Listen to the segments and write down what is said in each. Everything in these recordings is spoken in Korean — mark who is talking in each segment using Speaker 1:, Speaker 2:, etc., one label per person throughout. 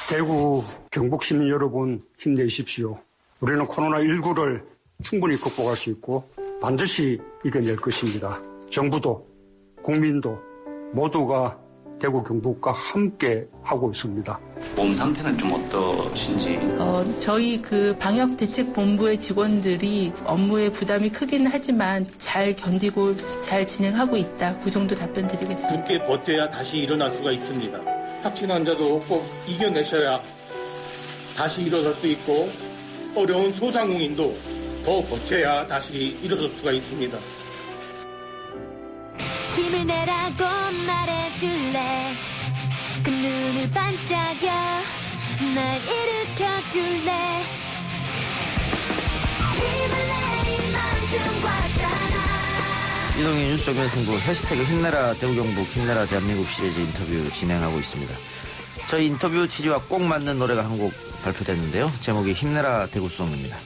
Speaker 1: 대구 경북 시민 여러분 힘내십시오. 우리는 코로나19를 충분히 극복할 수 있고 반드시 이겨낼 것입니다. 정부도 국민도 모두가 대구 경북과 함께 하고 있습니다.
Speaker 2: 몸 상태는 좀 어떠신지?
Speaker 3: 저희 방역대책본부의 직원들이 업무에 부담이 크기는 하지만 잘 견디고 잘 진행하고 있다. 그 정도 답변 드리겠습니다.
Speaker 4: 함께 버텨야 다시 일어날 수가 있습니다. 확진 환자도 꼭 이겨내셔야 다시 일어설 수 있고 어려운 소상공인도 더 버텨야 다시 일어설 수가 있습니다.
Speaker 5: 힘을 내라고 말해줄래. 그 눈을 반짝여 날 일으켜줄래. 힘을 내린 만큼 과잖아.
Speaker 6: 이동희 뉴스 정면 승부 해시태그 힘내라 대구 경북 힘내라 대한민국 시리즈 인터뷰 진행하고 있습니다. 저희 인터뷰 취지와 꼭 맞는 노래가 한 곡 발표됐는데요. 제목이 힘내라 대구송입니다.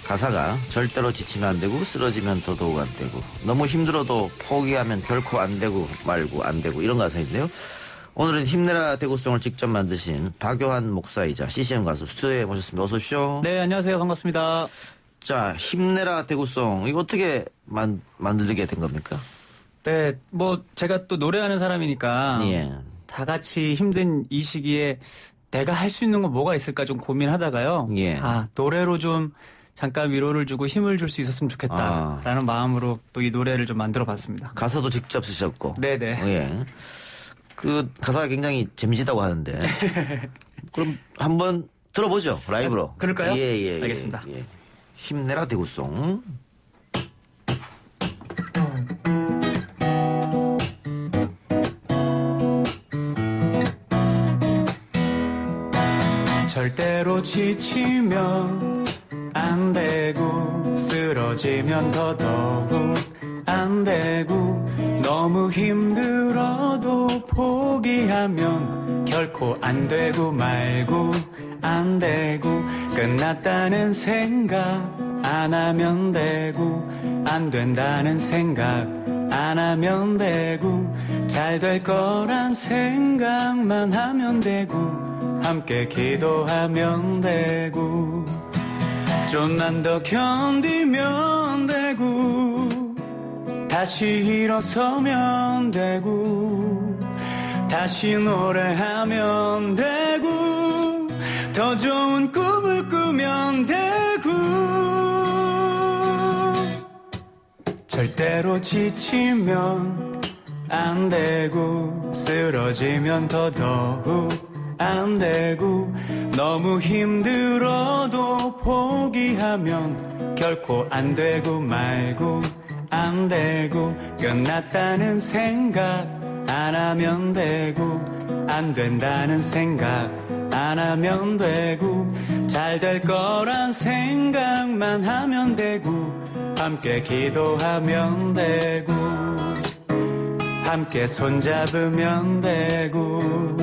Speaker 6: 가사가 절대로 지치면 안 되고 쓰러지면 더더욱 안 되고 너무 힘들어도 포기하면 결코 안 되고 말고 안 되고 이런 가사인데요. 오늘은 힘내라 대구송을 직접 만드신 박요한 목사이자 CCM 가수 스튜디오에 모셨습니다. 어서 오십시오.
Speaker 7: 네, 안녕하세요. 반갑습니다.
Speaker 6: 자, 힘내라 대구송 이거 어떻게 만들게 된 겁니까?
Speaker 7: 네, 제가 또 노래하는 사람이니까
Speaker 6: 예.
Speaker 7: 다 같이 힘든 이 시기에 내가 할 수 있는 건 뭐가 있을까 좀 고민하다가요.
Speaker 6: 예.
Speaker 7: 노래로 좀 잠깐 위로를 주고 힘을 줄 수 있었으면 좋겠다라는 마음으로 또 이 노래를 좀 만들어봤습니다.
Speaker 6: 가사도 직접 쓰셨고.
Speaker 7: 네네.
Speaker 6: 예. 그 가사가 굉장히 재미지다고 하는데. 그럼 한번 들어보죠. 라이브로.
Speaker 7: 그럴까요?
Speaker 6: 예.
Speaker 7: 알겠습니다.
Speaker 6: 예. 힘내라 대구송.
Speaker 7: 절대로 지치면 안 되고 쓰러지면 더더욱 안 되고 너무 힘들어도 포기하면 결코 안 되고 말고 안 되고 끝났다는 생각 안 하면 되고 안 된다는 생각 안 하면 되고 잘 될 거란 생각만 하면 되고 함께 기도하면 되고 좀만 더 견디면 되고 다시 일어서면 되고 다시 노래하면 되고 더 좋은 꿈을 꾸면 되고 절대로 지치면 안 되고 쓰러지면 더더욱 안 되고 너무 힘들어도 포기하면 결코 안 되고 말고 안 되고 끝났다는 생각 안 하면 되고 안 된다는 생각 안 하면 되고 잘 될 거란 생각만 하면 되고 함께 기도하면 되고 함께 손잡으면 되고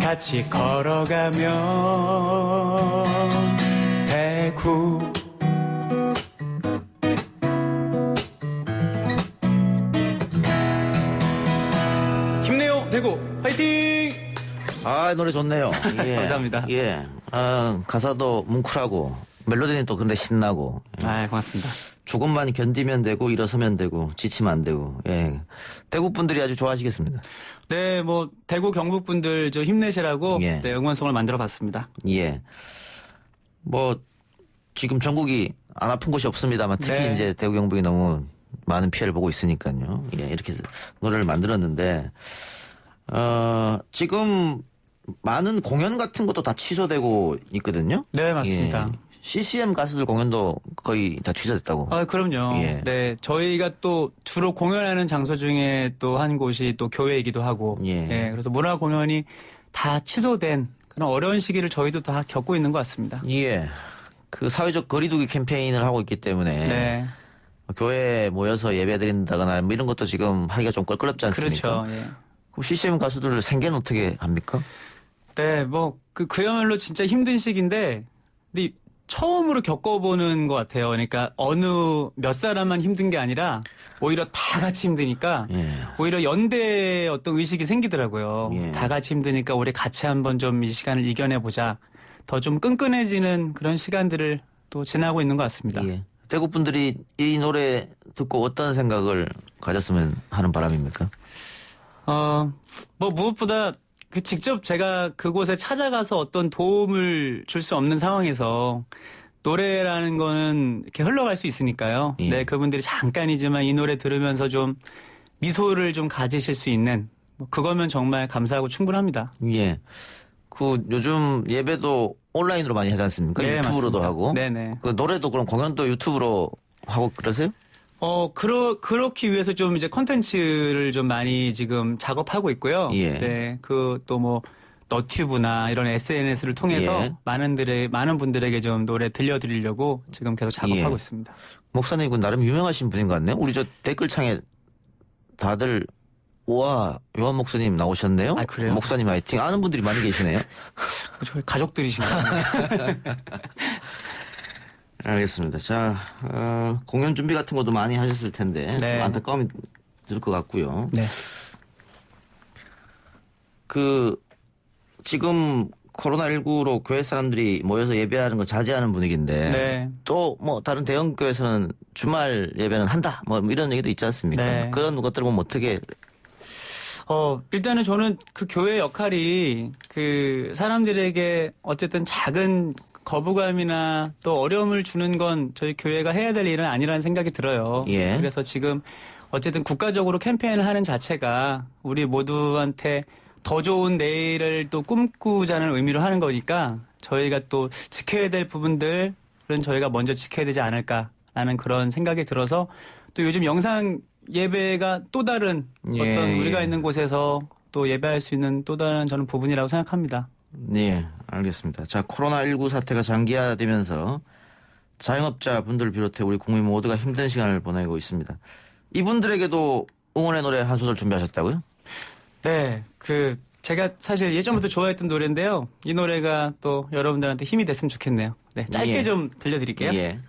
Speaker 7: 같이 걸어가면 대구 힘내요 대구 화이팅!
Speaker 6: 노래 좋네요. 예.
Speaker 7: 감사합니다.
Speaker 6: 예. 가사도 뭉클하고 멜로디는 또 근데 신나고.
Speaker 7: 고맙습니다.
Speaker 6: 조금만 견디면 되고 일어서면 되고 지치면 안 되고. 예. 대구 분들이 아주 좋아하시겠습니다.
Speaker 7: 네, 대구 경북 분들 좀 힘내시라고
Speaker 6: 예.
Speaker 7: 응원송을 만들어봤습니다.
Speaker 6: 예. 지금 전국이 안 아픈 곳이 없습니다만 특히
Speaker 7: 네.
Speaker 6: 이제 대구 경북이 너무 많은 피해를 보고 있으니까요. 예, 이렇게 해서 노래를 만들었는데 지금 많은 공연 같은 것도 다 취소되고 있거든요.
Speaker 7: 네, 맞습니다.
Speaker 6: 예. CCM 가수들 공연도 거의 다 취소됐다고.
Speaker 7: 그럼요.
Speaker 6: 예.
Speaker 7: 네, 저희가 또 주로 공연하는 장소 중에 또 한 곳이 또 교회이기도 하고,
Speaker 6: 예.
Speaker 7: 그래서 문화 공연이 다 취소된 그런 어려운 시기를 저희도 다 겪고 있는 것 같습니다.
Speaker 6: 예. 그 사회적 거리두기 캠페인을 하고 있기 때문에
Speaker 7: 네,
Speaker 6: 교회에 모여서 예배 드린다거나 이런 것도 지금 하기가 좀 껄끄럽지 않습니까?
Speaker 7: 그렇죠. 예.
Speaker 6: 그럼 CCM 가수들 생계는 어떻게 합니까?
Speaker 7: 네, 그야말로 진짜 힘든 시기인데, 근데 처음으로 겪어보는 것 같아요. 그러니까 어느 몇 사람만 힘든 게 아니라 오히려 다 같이 힘드니까
Speaker 6: 예.
Speaker 7: 오히려 연대의 어떤 의식이 생기더라고요.
Speaker 6: 예.
Speaker 7: 다 같이 힘드니까 우리 같이 한번 좀 이 시간을 이겨내보자. 더 좀 끈끈해지는 그런 시간들을 또 지나고 있는 것 같습니다.
Speaker 6: 예. 대구 분들이 이 노래 듣고 어떤 생각을 가졌으면 하는 바람입니까?
Speaker 7: 뭐 무엇보다 그 직접 제가 그곳에 찾아가서 어떤 도움을 줄 수 없는 상황에서 노래라는 거는 이렇게 흘러갈 수 있으니까요.
Speaker 6: 예.
Speaker 7: 네, 그분들이 잠깐이지만 이 노래 들으면서 좀 미소를 좀 가지실 수 있는 뭐 그거면 정말 감사하고 충분합니다.
Speaker 6: 예. 그 요즘 예배도 온라인으로 많이 하지 않습니까?
Speaker 7: 네,
Speaker 6: 유튜브로도
Speaker 7: 맞습니다.
Speaker 6: 하고.
Speaker 7: 네네.
Speaker 6: 그 노래도 그럼 공연도 유튜브로 하고 그러세요?
Speaker 7: 그렇기 위해서 좀 이제 컨텐츠를 좀 많이 지금 작업하고 있고요.
Speaker 6: 예.
Speaker 7: 네, 그 또 뭐 너튜브나 이런 SNS를 통해서
Speaker 6: 예.
Speaker 7: 많은 분들에게 좀 노래 들려드리려고 지금 계속 작업하고
Speaker 6: 예.
Speaker 7: 있습니다.
Speaker 6: 목사님 그 나름 유명하신 분인 것 같네요. 우리 저 댓글창에 다들 우와 요한 목사님 나오셨네요.
Speaker 7: 아, 그래요?
Speaker 6: 목사님 화이팅 아는 분들이 많이 계시네요.
Speaker 7: 저희 가족들이신가요?
Speaker 6: 알겠습니다. 자 공연 준비 같은 것도 많이 하셨을 텐데
Speaker 7: 네.
Speaker 6: 좀 안타까움이 들 것 같고요.
Speaker 7: 네.
Speaker 6: 그 지금 코로나19로 교회 사람들이 모여서 예배하는 거 자제하는 분위기인데
Speaker 7: 네.
Speaker 6: 또 뭐 다른 대형 교회에서는 주말 예배는 한다 뭐 이런 얘기도 있지 않습니까?
Speaker 7: 네.
Speaker 6: 그런 것들을 보면 어떻게
Speaker 7: 일단은 저는 그 교회 역할이 그 사람들에게 어쨌든 작은 거부감이나 또 어려움을 주는 건 저희 교회가 해야 될 일은 아니라는 생각이 들어요.
Speaker 6: 예.
Speaker 7: 그래서 지금 어쨌든 국가적으로 캠페인을 하는 자체가 우리 모두한테 더 좋은 내일을 또 꿈꾸자는 의미로 하는 거니까 저희가 또 지켜야 될 부분들은 저희가 먼저 지켜야 되지 않을까라는 그런 생각이 들어서 또 요즘 영상 예배가 또 다른
Speaker 6: 예,
Speaker 7: 어떤 우리가
Speaker 6: 예.
Speaker 7: 있는 곳에서 또 예배할 수 있는 또 다른 저는 부분이라고 생각합니다.
Speaker 6: 네, 알겠습니다. 자, 코로나19 사태가 장기화되면서 자영업자 분들을 비롯해 우리 국민 모두가 힘든 시간을 보내고 있습니다. 이분들에게도 응원의 노래 한 소절 준비하셨다고요?
Speaker 7: 네, 제가 사실 예전부터 좋아했던 노래인데요. 이 노래가 또 여러분들한테 힘이 됐으면 좋겠네요. 네, 짧게
Speaker 6: 예.
Speaker 7: 좀 들려드릴게요.
Speaker 6: 예.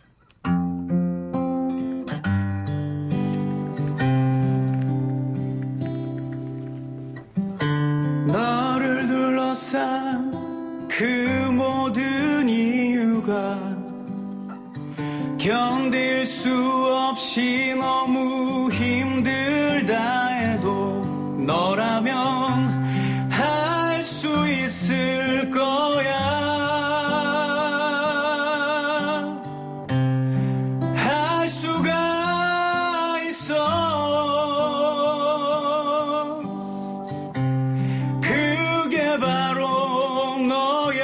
Speaker 7: 너를 둘러싼 그 모든 이유가 견딜 수 없이 너무 힘들다 해도 너라면 할 수 있을 거야. 할 수가 있어. 그게 바로 너야.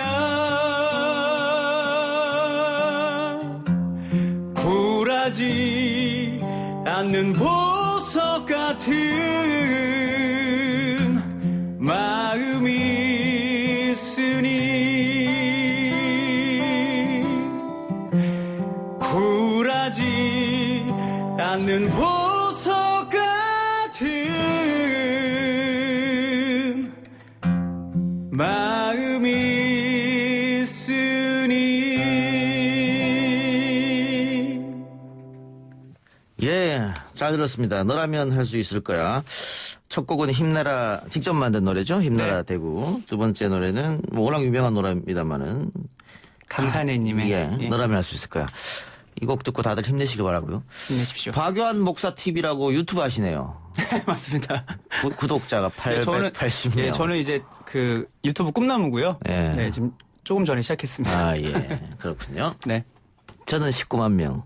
Speaker 7: 굴하지 않는 보석 같은 마음이 있으니 굴하지 않는 보석 같은 마음이 있으니.
Speaker 6: 예, 잘 들었습니다. 너라면 할 수 있을 거야. 첫 곡은 힘내라, 직접 만든 노래죠. 힘내라
Speaker 7: 네.
Speaker 6: 대구. 두 번째 노래는 뭐 워낙 유명한 노래입니다만은.
Speaker 7: 감사네님의
Speaker 6: 예, 너라면 할 수 있을 거야. 이 곡 듣고 다들 힘내시길 바라고요.
Speaker 7: 힘내십시오.
Speaker 6: 박요한 목사 TV라고 유튜브 하시네요.
Speaker 7: 맞습니다.
Speaker 6: 구독자가
Speaker 7: 네,
Speaker 6: 880명.
Speaker 7: 예, 저는 이제 그 유튜브 꿈나무고요.
Speaker 6: 예.
Speaker 7: 네, 지금 조금 전에 시작했습니다.
Speaker 6: 아, 예. 그렇군요.
Speaker 7: 네.
Speaker 6: 저는 19만 명.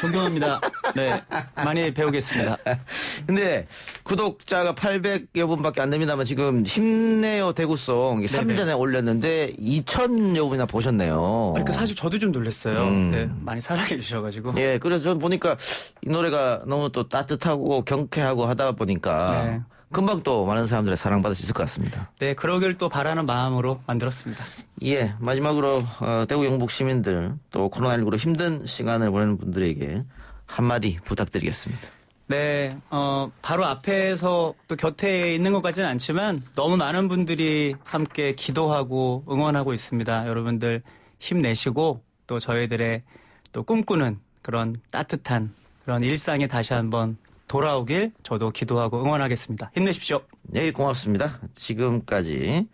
Speaker 7: 존경합니다. 네, 많이 배우겠습니다.
Speaker 6: 근데 구독자가 800여 분밖에 안 됩니다만 지금 힘내요 대구송 3일 전에 올렸는데 2,000여 분이나 보셨네요.
Speaker 7: 아니, 사실 저도 좀 놀랐어요. 네, 많이 사랑해 주셔가지고.
Speaker 6: 예, 그래서 저는 보니까 이 노래가 너무 또 따뜻하고 경쾌하고 하다 보니까
Speaker 7: 네.
Speaker 6: 금방 또 많은 사람들의 사랑받을 수 있을 것 같습니다.
Speaker 7: 네, 그러길 또 바라는 마음으로 만들었습니다.
Speaker 6: 예, 마지막으로 대구 영북 시민들 또 코로나19로 힘든 시간을 보내는 분들에게 한마디 부탁드리겠습니다.
Speaker 7: 네, 바로 앞에서 또 곁에 있는 것 같지는 않지만 너무 많은 분들이 함께 기도하고 응원하고 있습니다. 여러분들 힘내시고 또 저희들의 또 꿈꾸는 그런 따뜻한 그런 일상에 다시 한번 돌아오길 저도 기도하고 응원하겠습니다. 힘내십시오.
Speaker 6: 네, 고맙습니다. 지금까지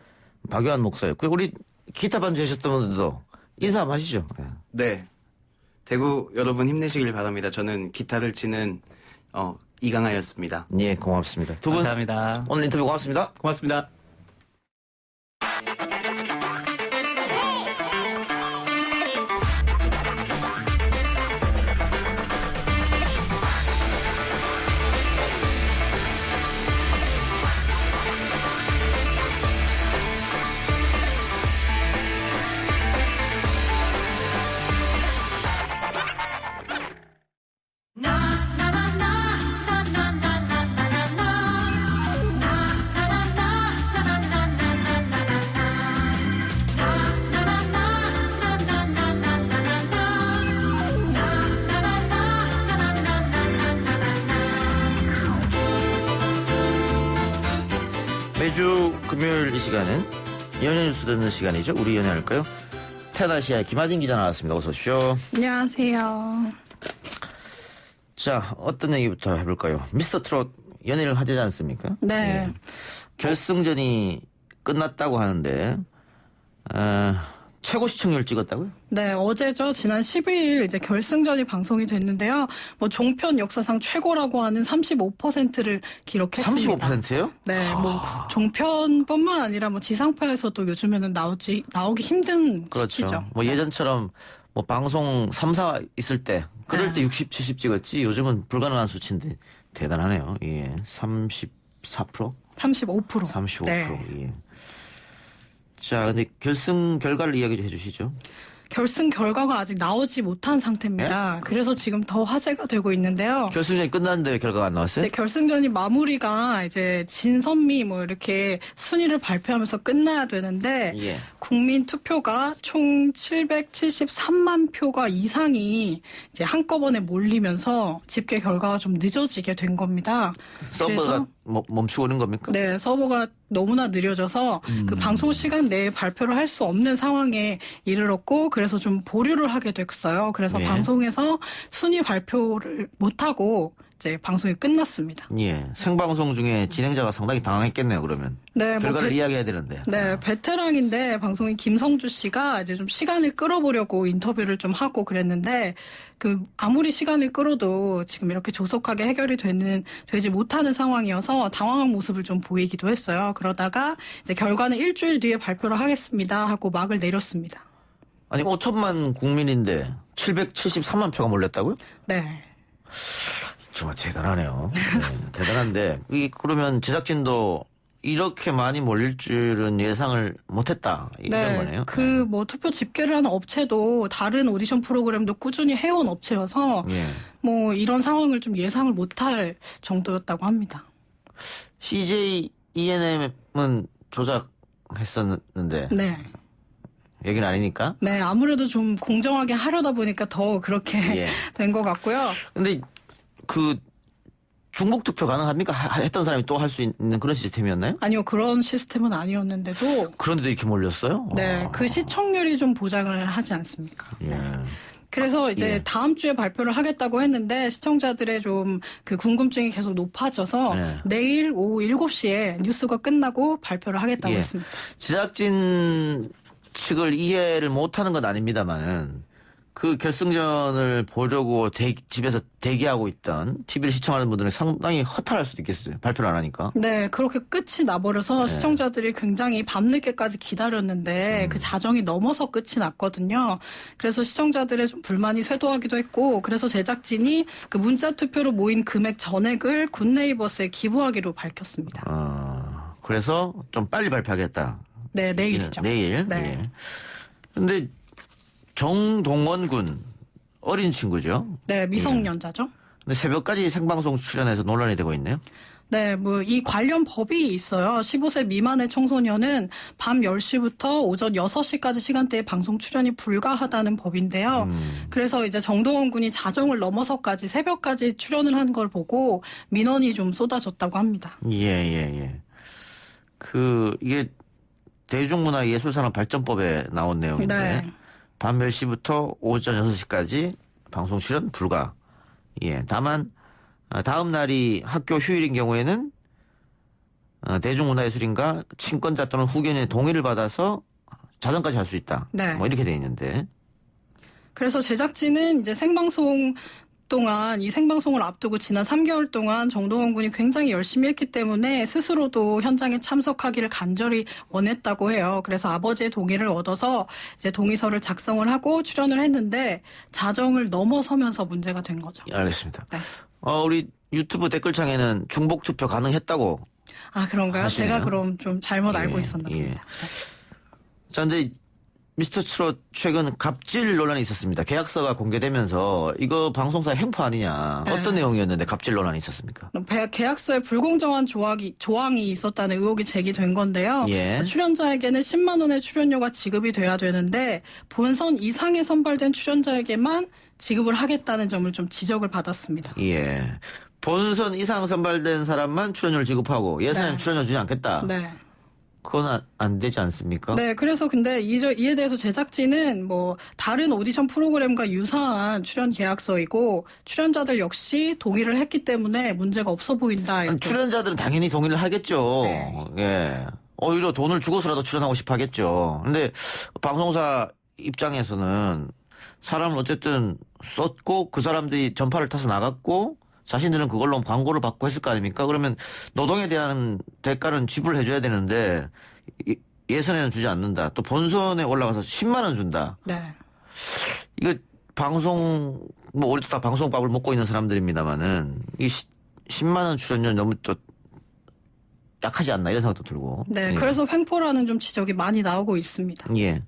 Speaker 6: 박유한 목사였고요. 우리 기타 반주하셨던 분들도 인사 한번 하시죠.
Speaker 2: 네. 대구 여러분 힘내시길 바랍니다. 저는 기타를 치는 이강하였습니다.
Speaker 6: 예, 고맙습니다. 두 분
Speaker 7: 감사합니다.
Speaker 6: 오늘 인터뷰 고맙습니다.
Speaker 7: 고맙습니다.
Speaker 6: 매주 금요일 이 시간은 연예 뉴스 듣는 시간이죠. 우리 연예할까요? 테다시아의 김하진 기자 나왔습니다. 어서 오십시오.
Speaker 8: 안녕하세요.
Speaker 6: 자, 어떤 얘기부터 해볼까요? 미스터 트롯 연예를 하지 않습니까?
Speaker 8: 네.
Speaker 6: 예. 결승전이 끝났다고 하는데 최고 시청률 찍었다고요?
Speaker 8: 네, 어제죠. 지난 12일 이제 결승전이 방송이 됐는데요. 뭐 종편 역사상 최고라고 하는 35%를 기록했습니다.
Speaker 6: 35%요?
Speaker 8: 네, 뭐 종편뿐만 아니라 뭐 지상파에서도 요즘에는 나오기 힘든
Speaker 6: 그렇죠.
Speaker 8: 수치죠.
Speaker 6: 뭐 예전처럼 뭐 방송 3사 있을 때 그럴 때 60, 70 찍었지 요즘은 불가능한 수치인데 대단하네요. 예. 34%?
Speaker 8: 35%.
Speaker 6: 35%.
Speaker 8: 네.
Speaker 6: 예. 자, 근데 결승 결과를 이야기 좀 해주시죠.
Speaker 8: 결승 결과가 아직 나오지 못한 상태입니다. 그래서 지금 더 화제가 되고 있는데요.
Speaker 6: 결승전이 끝났는데 왜 결과가 안 나왔어요?
Speaker 8: 네, 결승전이 마무리가 이제 진선미 뭐 이렇게 순위를 발표하면서 끝나야 되는데
Speaker 6: 예.
Speaker 8: 국민 투표가 총 773만 표가 이상이 이제 한꺼번에 몰리면서 집계 결과가 좀 늦어지게 된 겁니다.
Speaker 6: 서버가 멈추고 있는 겁니까?
Speaker 8: 네, 서버가 너무나 느려져서 그 방송 시간 내에 발표를 할 수 없는 상황에 이르렀고 그래서 좀 보류를 하게 됐어요. 그래서
Speaker 6: 예.
Speaker 8: 방송에서 순위 발표를 못하고 이제 방송이 끝났습니다.
Speaker 6: 예. 생방송 중에 진행자가 상당히 당황했겠네요, 그러면.
Speaker 8: 네,
Speaker 6: 결과를 이야기해야 되는데.
Speaker 8: 네, 베테랑인데 방송인 김성주 씨가 이제 좀 시간을 끌어보려고 인터뷰를 좀 하고 그랬는데 그 아무리 시간을 끌어도 지금 이렇게 조속하게 해결이 되지 못하는 상황이어서 당황한 모습을 좀 보이기도 했어요. 그러다가 이제 결과는 일주일 뒤에 발표를 하겠습니다 하고 막을 내렸습니다.
Speaker 6: 아니, 5천만 국민인데 773만 표가 몰렸다고요?
Speaker 8: 네.
Speaker 6: 정말 대단하네요. 네, 대단한데, 그러면 제작진도 이렇게 많이 몰릴 줄은 예상을 못했다. 이런 거네요.
Speaker 8: 그 뭐 투표 집계를 하는 업체도 다른 오디션 프로그램도 꾸준히 해온 업체여서
Speaker 6: 예.
Speaker 8: 뭐 이런 상황을 좀 예상을 못할 정도였다고 합니다.
Speaker 6: CJ ENM은 조작했었는데
Speaker 8: 네.
Speaker 6: 얘기는 아니니까.
Speaker 8: 네, 아무래도 좀 공정하게 하려다 보니까 더 그렇게
Speaker 6: 예.
Speaker 8: 된 것 같고요.
Speaker 6: 근데 그 중복 투표 가능합니까? 했던 사람이 또 할 수 있는 그런 시스템이었나요?
Speaker 8: 아니요, 그런 시스템은 아니었는데도
Speaker 6: 그런데도 이렇게 몰렸어요?
Speaker 8: 네, 그 시청률이 좀 보장을 하지 않습니까?
Speaker 6: 예.
Speaker 8: 그래서 이제
Speaker 6: 예.
Speaker 8: 다음 주에 발표를 하겠다고 했는데 시청자들의 좀 그 궁금증이 계속 높아져서
Speaker 6: 예.
Speaker 8: 내일 오후 7시에 뉴스가 끝나고 발표를 하겠다고
Speaker 6: 예.
Speaker 8: 했습니다.
Speaker 6: 제작진 측을 이해를 못하는 건 아닙니다만은 그 결승전을 보려고 집에서 대기하고 있던 TV를 시청하는 분들은 상당히 허탈할 수도 있겠어요. 발표를 안 하니까.
Speaker 8: 네, 그렇게 끝이 나버려서 시청자들이 굉장히 밤늦게까지 기다렸는데 그 자정이 넘어서 끝이 났거든요. 그래서 시청자들의 좀 불만이 쇄도하기도 했고 그래서 제작진이 그 문자 투표로 모인 금액 전액을 굿네이버스에 기부하기로 밝혔습니다.
Speaker 6: 그래서 좀 빨리 발표하겠다.
Speaker 8: 네, 내일이죠.
Speaker 6: 내일.
Speaker 8: 네.
Speaker 6: 예. 근데 정동원 군 어린 친구죠.
Speaker 8: 네, 미성년자죠.
Speaker 6: 근데 새벽까지 생방송 출연해서 논란이 되고 있네요.
Speaker 8: 네, 뭐 이 관련 법이 있어요. 15세 미만의 청소년은 밤 10시부터 오전 6시까지 시간대에 방송 출연이 불가하다는 법인데요. 그래서 이제 정동원 군이 자정을 넘어서까지 새벽까지 출연을 한 걸 보고 민원이 좀 쏟아졌다고 합니다.
Speaker 6: 예. 이게 대중문화예술산업발전법에 나온 내용인데
Speaker 8: 네.
Speaker 6: 밤 10시부터 오전 6시까지 방송 출연 불가. 예. 다만 다음 날이 학교 휴일인 경우에는 대중문화예술인과 친권자 또는 후견인의 동의를 받아서 자정까지 할 수 있다.
Speaker 8: 네.
Speaker 6: 뭐 이렇게 돼 있는데.
Speaker 8: 그래서 제작진은 이제 생방송 동안 이 생방송을 앞두고 지난 3개월 동안 정동원 군이 굉장히 열심히 했기 때문에 스스로도 현장에 참석하기를 간절히 원했다고 해요. 그래서 아버지의 동의를 얻어서 이제 동의서를 작성을 하고 출연을 했는데 자정을 넘어서면서 문제가 된 거죠.
Speaker 6: 알겠습니다.
Speaker 8: 네.
Speaker 6: 우리 유튜브 댓글창에는 중복 투표 가능했다고.
Speaker 8: 아, 그런가요?
Speaker 6: 하시네요.
Speaker 8: 제가 그럼 좀 잘못 알고
Speaker 6: 예,
Speaker 8: 있었나
Speaker 6: 예.
Speaker 8: 봅니다.
Speaker 6: 자, 근데 미스터 트롯 최근 갑질 논란이 있었습니다. 계약서가 공개되면서 이거 방송사 횡포 아니냐.
Speaker 8: 네.
Speaker 6: 어떤 내용이었는데 갑질 논란이 있었습니까?
Speaker 8: 계약서에 불공정한 조항이 있었다는 의혹이 제기된 건데요.
Speaker 6: 예.
Speaker 8: 출연자에게는 10만 원의 출연료가 지급이 돼야 되는데 본선 이상에 선발된 출연자에게만 지급을 하겠다는 점을 좀 지적을 받았습니다.
Speaker 6: 예. 본선 이상 선발된 사람만 출연료를 지급하고 예산에
Speaker 8: 네.
Speaker 6: 출연료 주지 않겠다.
Speaker 8: 네.
Speaker 6: 그건 안 되지 않습니까?
Speaker 8: 네, 그래서 근데 이에 대해서 제작진은 뭐 다른 오디션 프로그램과 유사한 출연 계약서이고 출연자들 역시 동의를 했기 때문에 문제가 없어 보인다. 이렇게.
Speaker 6: 아니, 출연자들은 당연히 동의를 하겠죠.
Speaker 8: 네.
Speaker 6: 예. 오히려 돈을 주고서라도 출연하고 싶어 하겠죠. 근데 방송사 입장에서는 사람을 어쨌든 썼고 그 사람들이 전파를 타서 나갔고 자신들은 그걸로 광고를 받고 했을 거 아닙니까? 그러면 노동에 대한 대가는 지불해줘야 되는데 예선에는 주지 않는다. 또 본선에 올라가서 10만 원 준다.
Speaker 8: 네.
Speaker 6: 이거 방송 뭐 우리도 다 방송밥을 먹고 있는 사람들입니다만은 이 10만 원 출연료 너무 또 약하지 않나 이런 생각도 들고.
Speaker 8: 네,
Speaker 6: 예.
Speaker 8: 그래서 횡포라는 좀 지적이 많이 나오고 있습니다.
Speaker 6: 예.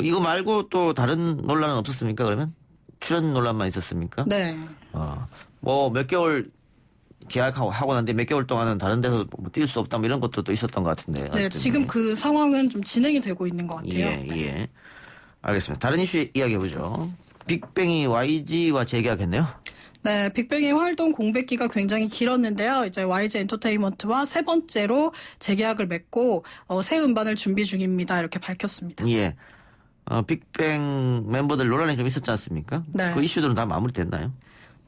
Speaker 6: 이거 말고 또 다른 논란은 없었습니까? 그러면 출연 논란만 있었습니까?
Speaker 8: 네.
Speaker 6: 뭐 몇 개월 계약하고 난 뒤에 몇 개월 동안은 다른 데서 뭐 뛸 수 없다 뭐 이런 것도 또 있었던 것 같은데.
Speaker 8: 네,
Speaker 6: 어쨌든.
Speaker 8: 지금 그 상황은 좀 진행이 되고 있는 것 같아요.
Speaker 6: 예, 예. 알겠습니다. 다른 이슈 이야기해보죠. 빅뱅이 YG와 재계약했네요.
Speaker 8: 네, 빅뱅의 활동 공백기가 굉장히 길었는데요. 이제 YG 엔터테인먼트와 세 번째로 재계약을 맺고 새 음반을 준비 중입니다. 이렇게 밝혔습니다.
Speaker 6: 예. 빅뱅 멤버들 논란이 좀 있었지 않습니까?
Speaker 8: 네.
Speaker 6: 그 이슈들은 다 마무리됐나요?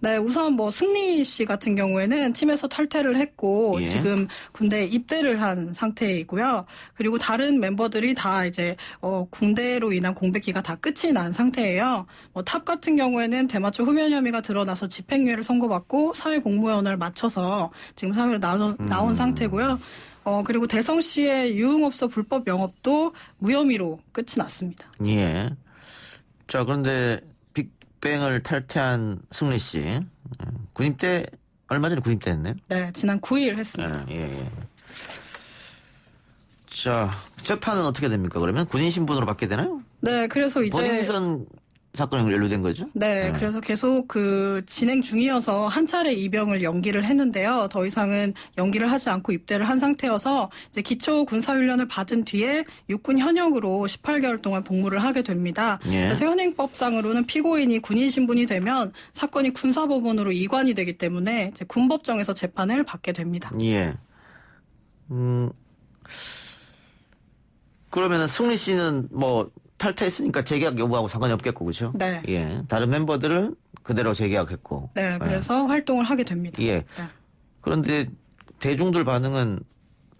Speaker 8: 네, 우선 뭐 승리 씨 같은 경우에는 팀에서 탈퇴를 했고
Speaker 6: 예.
Speaker 8: 지금 군대에 입대를 한 상태이고요. 그리고 다른 멤버들이 다 이제 군대로 인한 공백기가 다 끝이 난 상태예요. 탑 같은 경우에는 대마초 흡연 혐의가 드러나서 집행유예를 선고받고 사회복무원을 마쳐서 지금 사회로 나온 상태고요. 그리고 대성 씨의 유흥업소 불법 영업도 무혐의로 끝이 났습니다.
Speaker 6: 예. 자, 그런데 빅뱅을 탈퇴한 승리 씨. 군입대, 얼마 전에 군입대 했네요?
Speaker 8: 네, 지난 9일 했습니다.
Speaker 6: 예. 자, 재판은 어떻게 됩니까, 그러면? 군인 신분으로 받게 되나요?
Speaker 8: 네, 그래서 이제.
Speaker 6: 본인선 사건이 연루된 거죠?
Speaker 8: 네, 그래서 계속 진행 중이어서 한 차례 입영을 연기를 했는데요. 더 이상은 연기를 하지 않고 입대를 한 상태여서 이제 기초 군사훈련을 받은 뒤에 육군 현역으로 18개월 동안 복무를 하게 됩니다.
Speaker 6: 예.
Speaker 8: 그래서 현행법상으로는 피고인이 군인 신분이 되면 사건이 군사법원으로 이관이 되기 때문에 이제 군법정에서 재판을 받게 됩니다.
Speaker 6: 예. 그러면은 승리 씨는 뭐 탈퇴했으니까 재계약 여부하고 상관이 없겠고, 그렇죠?
Speaker 8: 네.
Speaker 6: 예. 다른 멤버들은 그대로 재계약했고.
Speaker 8: 네, 그래서 활동을 하게 됩니다.
Speaker 6: 예.
Speaker 8: 네.
Speaker 6: 그런데 대중들 반응은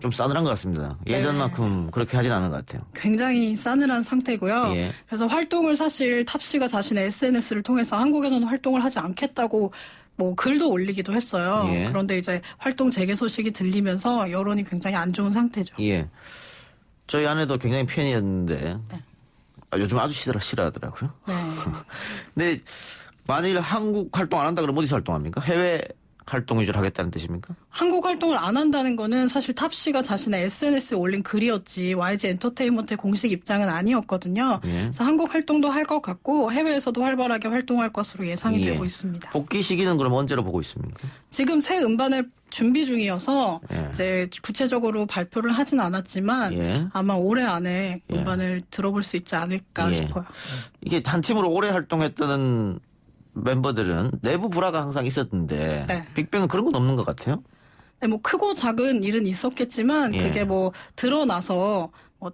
Speaker 6: 좀 싸늘한 것 같습니다. 예전만큼 그렇게 하진 않은 것 같아요.
Speaker 8: 굉장히 싸늘한 상태고요.
Speaker 6: 예.
Speaker 8: 그래서 활동을 사실 탑 씨가 자신의 SNS를 통해서 한국에서는 활동을 하지 않겠다고 뭐 글도 올리기도 했어요.
Speaker 6: 예.
Speaker 8: 그런데 이제 활동 재개 소식이 들리면서 여론이 굉장히 안 좋은 상태죠.
Speaker 6: 예. 저희 아내도 굉장히 팬이었는데 요즘 아주 싫어하더라고요.
Speaker 8: 네.
Speaker 6: 근데 만일 한국 활동 안 한다 그러면 어디서 활동합니까? 해외 활동 위주로 하겠다는 뜻입니까?
Speaker 8: 한국 활동을 안 한다는 거는 사실 탑 씨가 자신의 SNS에 올린 글이었지 YG 엔터테인먼트의 공식 입장은 아니었거든요.
Speaker 6: 예.
Speaker 8: 그래서 한국 활동도 할 것 같고 해외에서도 활발하게 활동할 것으로 예상이
Speaker 6: 예.
Speaker 8: 되고 있습니다.
Speaker 6: 복귀 시기는 그럼 언제로 보고 있습니까?
Speaker 8: 지금 새 음반을 준비 중이어서
Speaker 6: 예.
Speaker 8: 이제 구체적으로 발표를 하진 않았지만
Speaker 6: 예.
Speaker 8: 아마 올해 안에
Speaker 6: 예.
Speaker 8: 음반을 들어볼 수 있지 않을까
Speaker 6: 예.
Speaker 8: 싶어요.
Speaker 6: 이게 한 팀으로 오래 활동했던 멤버들은 내부 불화가 항상 있었는데
Speaker 8: 네.
Speaker 6: 빅뱅은 그런 건 없는 것 같아요.
Speaker 8: 네, 뭐 크고 작은 일은 있었겠지만
Speaker 6: 예.
Speaker 8: 그게 뭐 드러나서 뭐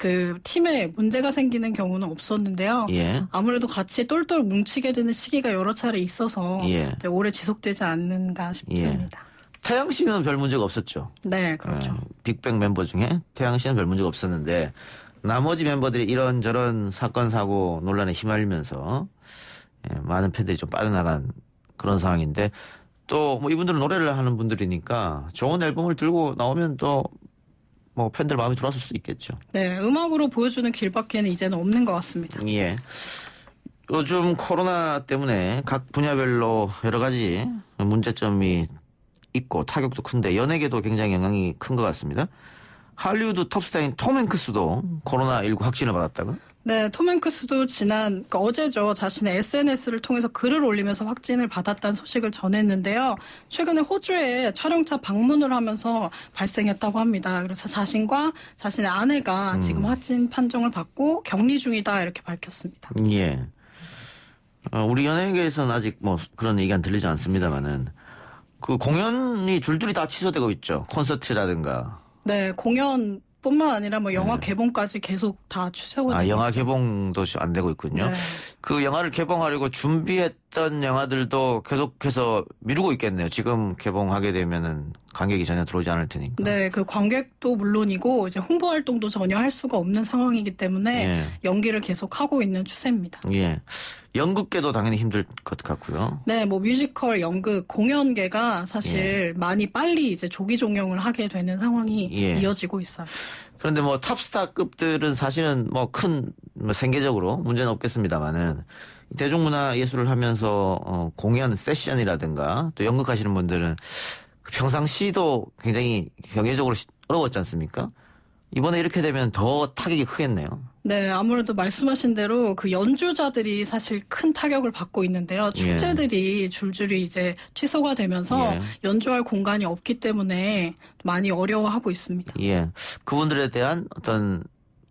Speaker 8: 그 팀에 문제가 생기는 경우는 없었는데요.
Speaker 6: 예.
Speaker 8: 아무래도 같이 똘똘 뭉치게 되는 시기가 여러 차례 있어서
Speaker 6: 예.
Speaker 8: 이제 오래 지속되지 않는가 싶습니다.
Speaker 6: 태양 씨는 별 문제가 없었죠.
Speaker 8: 네, 그렇죠.
Speaker 6: 빅뱅 멤버 중에 태양 씨는 별 문제가 없었는데 나머지 멤버들이 이런저런 사건 사고 논란에 휘말리면서 많은 팬들이 좀 빠져나간 그런 상황인데 또 뭐 이분들은 노래를 하는 분들이니까 좋은 앨범을 들고 나오면 또 뭐 팬들 마음이 돌아설 수도 있겠죠.
Speaker 8: 네, 음악으로 보여주는 길밖에는 이제는 없는 것 같습니다.
Speaker 6: 예. 요즘 코로나 때문에 각 분야별로 여러 가지 문제점이 있고 타격도 큰데 연예계도 굉장히 영향이 큰 것 같습니다. 할리우드 톱스타인 톰 행크스도 코로나19 확진을 받았다고요?
Speaker 8: 네, 톰 행크스도 그러니까 어제죠. 자신의 SNS를 통해서 글을 올리면서 확진을 받았다는 소식을 전했는데요. 최근에 호주에 촬영차 방문을 하면서 발생했다고 합니다. 그래서 자신과 자신의 아내가 지금 확진 판정을 받고 격리 중이다 이렇게 밝혔습니다.
Speaker 6: 예. 우리 연예계에서는 아직 뭐 그런 얘기는 들리지 않습니다만은 그 공연이 줄줄이 다 취소되고 있죠. 콘서트라든가.
Speaker 8: 네, 공연뿐만 아니라 뭐 영화 개봉까지 계속 다 취소가 되고
Speaker 6: 영화
Speaker 8: 있죠.
Speaker 6: 개봉도 안 되고 있군요.
Speaker 8: 네.
Speaker 6: 그 영화를 개봉하려고 준비했던 영화들도 계속해서 미루고 있겠네요. 지금 개봉하게 되면은 관객이 전혀 들어오지 않을 테니까.
Speaker 8: 네, 그 관객도 물론이고 이제 홍보 활동도 전혀 할 수가 없는 상황이기 때문에
Speaker 6: 예.
Speaker 8: 연기를 계속 하고 있는 추세입니다.
Speaker 6: 예. 연극계도 당연히 힘들 것 같고요.
Speaker 8: 네, 뭐 뮤지컬, 연극, 공연계가 사실 많이 빨리 이제 조기 종영을 하게 되는 상황이
Speaker 6: 예.
Speaker 8: 이어지고 있어요.
Speaker 6: 그런데 뭐 탑스타급들은 사실은 뭐 큰 생계적으로 문제는 없겠습니다만은 대중문화 예술을 하면서 공연 세션이라든가 또 연극하시는 분들은 평상시도 굉장히 경제적으로 어려웠지 않습니까? 이번에 이렇게 되면 더 타격이 크겠네요.
Speaker 8: 네, 아무래도 말씀하신 대로 그 연주자들이 사실 큰 타격을 받고 있는데요. 축제들이 줄줄이 이제 취소가 되면서
Speaker 6: 예.
Speaker 8: 연주할 공간이 없기 때문에 많이 어려워하고 있습니다.
Speaker 6: 예. 그분들에 대한 어떤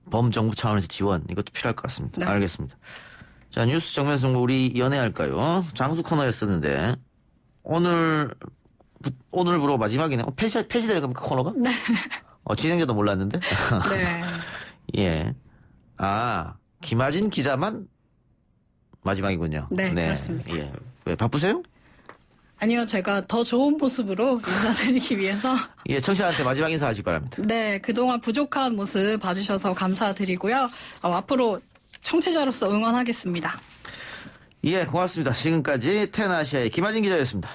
Speaker 6: 범정부 차원에서 지원 이것도 필요할 것 같습니다.
Speaker 8: 네.
Speaker 6: 알겠습니다. 자, 뉴스 정면 승부 우리 연애할까요? 장수 코너였었는데 오늘부로 마지막이네. 폐지되는 겁니까 코너가?
Speaker 8: 네.
Speaker 6: 진행자도 몰랐는데.
Speaker 8: 네.
Speaker 6: 예. 김아진 기자만 마지막이군요.
Speaker 8: 네, 그렇습니다.
Speaker 6: 예. 왜 바쁘세요?
Speaker 8: 아니요, 제가 더 좋은 모습으로 인사드리기 위해서
Speaker 6: 예, 청취자한테 마지막 인사하시기 바랍니다.
Speaker 8: 네, 그동안 부족한 모습 봐주셔서 감사드리고요. 앞으로 청취자로서 응원하겠습니다.
Speaker 6: 예, 고맙습니다. 지금까지 텐아시아의 김아진 기자였습니다.